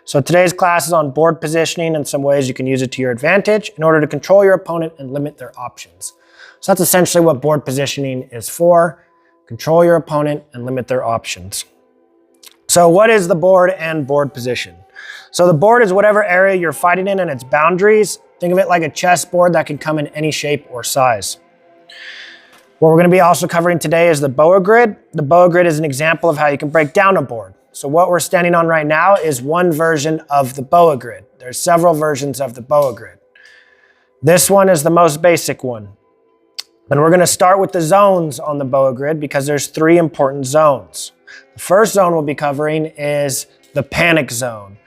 So today's class is on board positioning and some ways you can use it to your advantage in order to control your opponent and limit their options. So that's essentially what board positioning is for. Control your opponent and limit their options. So what is the board and board position? So the board is whatever area you're fighting in and its boundaries. Think of it like a chessboard that can come in any shape or size. What we're going to be also covering today is the boa grid. The boa grid is an example of how you can break down a board. So what we're standing on right now is one version of the boa grid. There's several versions of the boa grid. This one is the most basic one. And we're going to start with the zones on the boa grid because there's 3 important zones. The first zone we'll be covering is the panic zone.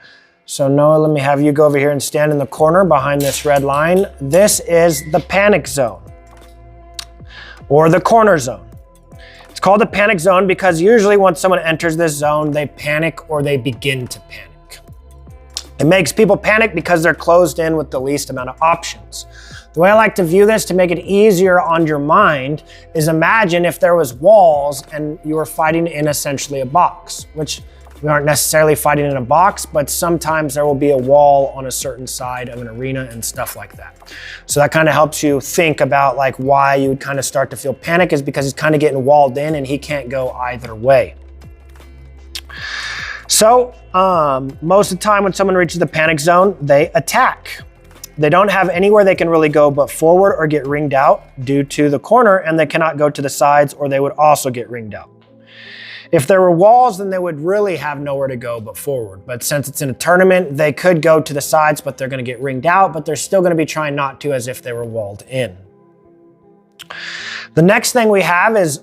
So Noah, let me have you go over here and stand in the corner behind this red line. This is the panic zone or the corner zone. It's called the panic zone because usually once someone enters this zone, they panic or they begin to panic. It makes people panic because they're closed in with the least amount of options. The way I like to view this to make it easier on your mind is imagine if there was walls and you were fighting in essentially a box, which we aren't necessarily fighting in a box, but sometimes there will be a wall on a certain side of an arena and stuff like that. So that kind of helps you think about like why you would kind of start to feel panic is because he's kind of getting walled in and he can't go either way. So most of the time when someone reaches the panic zone, they attack. They don't have anywhere they can really go but forward or get ringed out due to the corner, and they cannot go to the sides or they would also get ringed out. If there were walls, then they would really have nowhere to go but forward. But since it's in a tournament, they could go to the sides, but they're going to get ringed out, but they're still going to be trying not to as if they were walled in. The next thing we have is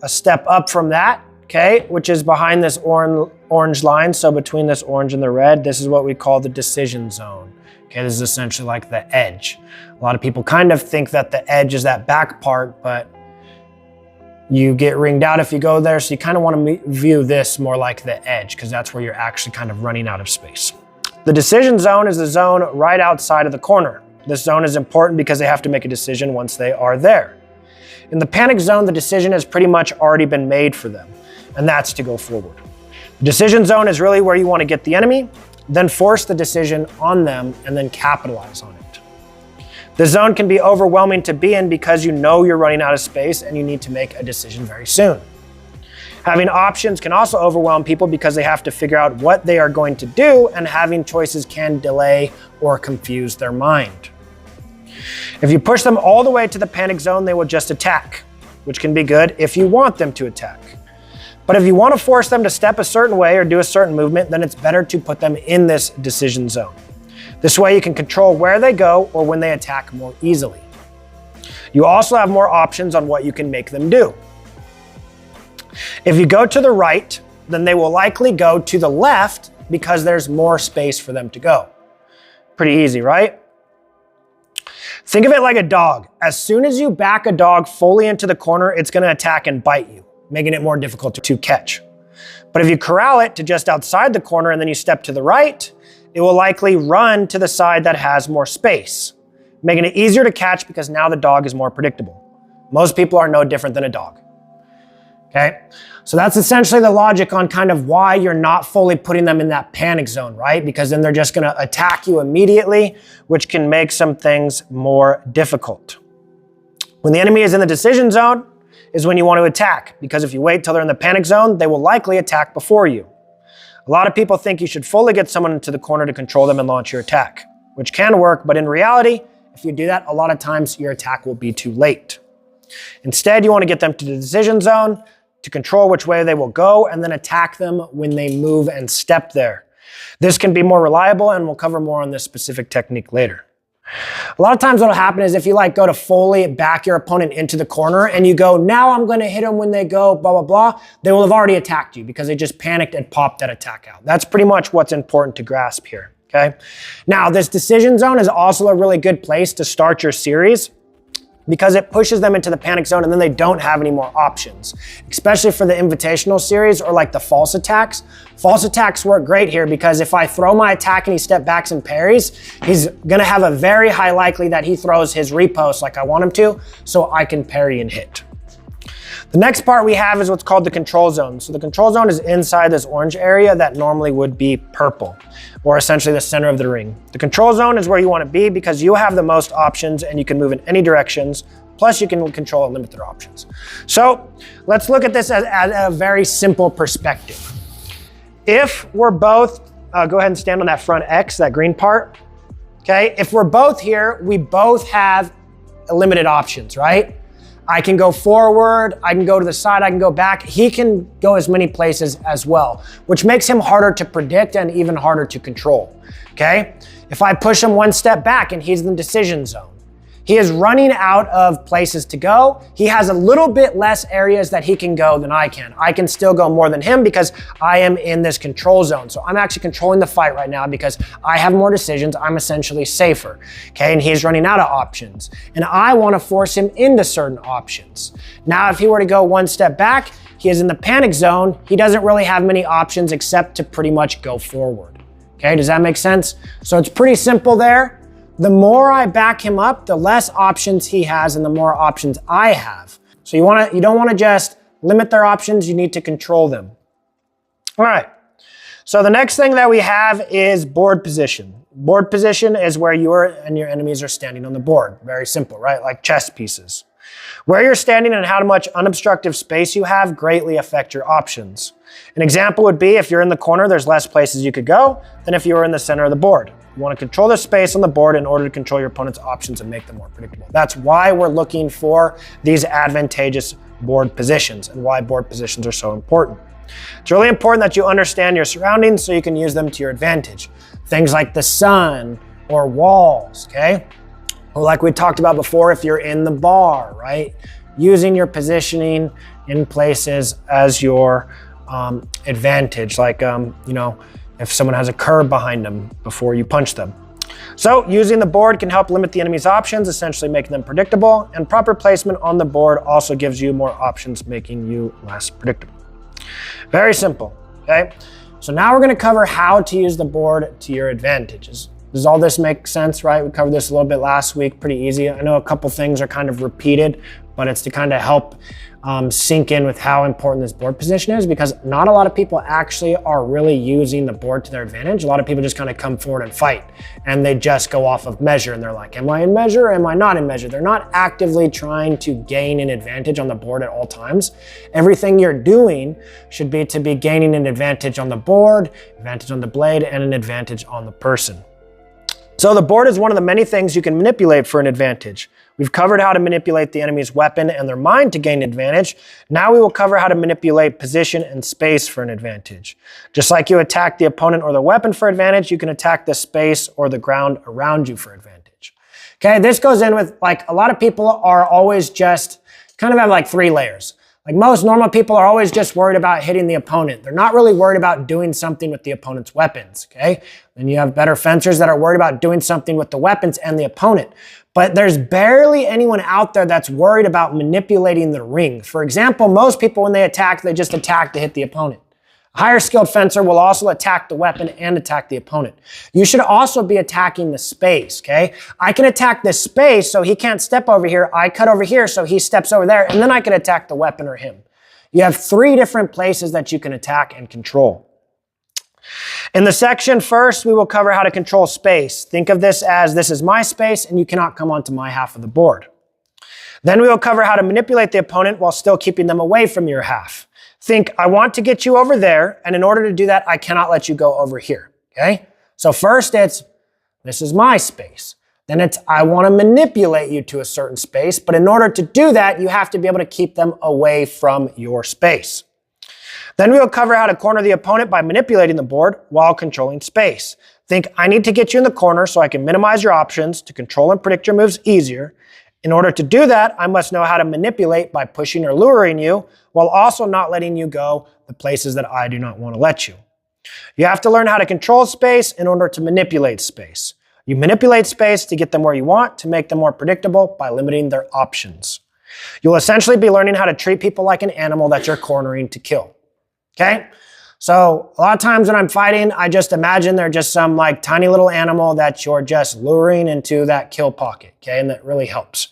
a step up from that, okay, which is behind this orange line. So between this orange and the red, this is what we call the decision zone. Okay, this is essentially like the edge. A lot of people kind of think that the edge is that back part, but you get ringed out if you go there. So you kind of want to view this more like the edge because that's where you're actually kind of running out of space. The decision zone is the zone right outside of the corner. This zone is important because they have to make a decision once they are there. In the panic zone, the decision has pretty much already been made for them, and that's to go forward. The decision zone is really where you want to get the enemy, then force the decision on them, and then capitalize on it. The zone can be overwhelming to be in because you know you're running out of space and you need to make a decision very soon. Having options can also overwhelm people because they have to figure out what they are going to do, and having choices can delay or confuse their mind. If you push them all the way to the panic zone, they will just attack, which can be good if you want them to attack. But if you want to force them to step a certain way or do a certain movement, then it's better to put them in this decision zone. This way you can control where they go or when they attack more easily. You also have more options on what you can make them do. If you go to the right, then they will likely go to the left because there's more space for them to go. Pretty easy, right? Think of it like a dog. As soon as you back a dog fully into the corner, it's going to attack and bite you, making it more difficult to catch. But if you corral it to just outside the corner and then you step to the right, it will likely run to the side that has more space, making it easier to catch because now the dog is more predictable. Most people are no different than a dog. Okay? So that's essentially the logic on kind of why you're not fully putting them in that panic zone, right? Because then they're just going to attack you immediately, which can make some things more difficult. When the enemy is in the decision zone is when you want to attack, because if you wait till they're in the panic zone, they will likely attack before you. A lot of people think you should fully get someone into the corner to control them and launch your attack, which can work, but in reality, if you do that, a lot of times your attack will be too late. Instead, you want to get them to the decision zone to control which way they will go and then attack them when they move and step there. This can be more reliable, and we'll cover more on this specific technique later. A lot of times what will happen is if you go to fully back your opponent into the corner and you go, now I'm going to hit them when they go, blah, blah, blah, they will have already attacked you because they just panicked and popped that attack out. That's pretty much what's important to grasp here, okay? Now, this decision zone is also a really good place to start your series because it pushes them into the panic zone and then they don't have any more options, especially for the invitational series or like the false attacks. False attacks work great here because if I throw my attack and he step backs and parries, he's gonna have a very high likely that he throws his repost like I want him to, so I can parry and hit. The next part we have is what's called the control zone. So the control zone is inside this orange area that normally would be purple, or essentially the center of the ring. The control zone is where you want to be because you have the most options and you can move in any directions. Plus you can control and limit their options. So let's look at this as a very simple perspective. If we're both, go ahead and stand on that front X, that green part. Okay, if we're both here, we both have limited options, right? I can go forward, I can go to the side, I can go back. He can go as many places as well, which makes him harder to predict and even harder to control, okay? If I push him one step back and he's in the decision zone, he is running out of places to go. He has a little bit less areas that he can go than I can. I can still go more than him because I am in this control zone. So I'm actually controlling the fight right now because I have more decisions. I'm essentially safer, okay? And he's running out of options. And I want to force him into certain options. Now, if he were to go one step back, he is in the panic zone. He doesn't really have many options except to pretty much go forward, okay? Does that make sense? So it's pretty simple there. The more I back him up, the less options he has and the more options I have. So you don't want to just limit their options, you need to control them. All right, so the next thing that we have is board position. Board position is where you and your enemies are standing on the board. Very simple, right? Like chess pieces. Where you're standing and how much unobstructive space you have greatly affect your options. An example would be if you're in the corner, there's less places you could go than if you were in the center of the board. You want to control the space on the board in order to control your opponent's options and make them more predictable. That's why we're looking for these advantageous board positions and why board positions are so important. It's really important that you understand your surroundings so you can use them to your advantage. Things like the sun or walls, okay? Or like we talked about before, if you're in the bar, right? Using your positioning in places as your advantage, like, if someone has a curb behind them before you punch them. So using the board can help limit the enemy's options, essentially making them predictable, and proper placement on the board also gives you more options, making you less predictable. Very simple, okay? So now we're gonna cover how to use the board to your advantages. Does all this make sense, right? We covered this a little bit last week, pretty easy. I know a couple things are kind of repeated, but it's to kind of help sink in with how important this board position is, because not a lot of people actually are really using the board to their advantage. A lot of people just kind of come forward and fight, and they just go off of measure, and they're like, am I in measure or am I not in measure? They're not actively trying to gain an advantage on the board at all times. Everything you're doing should be to be gaining an advantage on the board, advantage on the blade, and an advantage on the person. So the board is one of the many things you can manipulate for an advantage. We've covered how to manipulate the enemy's weapon and their mind to gain advantage. Now we will cover how to manipulate position and space for an advantage. Just like you attack the opponent or the weapon for advantage, you can attack the space or the ground around you for advantage. Okay, this goes in with, like, a lot of people are always just kind of have like 3 layers. Like most normal people are always just worried about hitting the opponent. They're not really worried about doing something with the opponent's weapons, okay? Then you have better fencers that are worried about doing something with the weapons and the opponent. But there's barely anyone out there that's worried about manipulating the ring. For example, most people when they attack, they just attack to hit the opponent. A higher skilled fencer will also attack the weapon and attack the opponent. You should also be attacking the space, okay? I can attack this space so he can't step over here. I cut over here so he steps over there, and then I can attack the weapon or him. You have 3 different places that you can attack and control. In the section first, we will cover how to control space. Think of this as this is my space and you cannot come onto my half of the board. Then we will cover how to manipulate the opponent while still keeping them away from your half. Think, I want to get you over there, and in order to do that, I cannot let you go over here, okay? So first it's, this is my space. Then it's, I want to manipulate you to a certain space, but in order to do that, you have to be able to keep them away from your space. Then we will cover how to corner the opponent by manipulating the board while controlling space. Think, I need to get you in the corner so I can minimize your options to control and predict your moves easier. In order to do that, I must know how to manipulate by pushing or luring you while also not letting you go the places that I do not want to let you. You have to learn how to control space in order to manipulate space. You manipulate space to get them where you want, to make them more predictable by limiting their options. You'll essentially be learning how to treat people like an animal that you're cornering to kill. Okay? So a lot of times when I'm fighting, I just imagine they're just some like tiny little animal that you're just luring into that kill pocket, okay? And that really helps.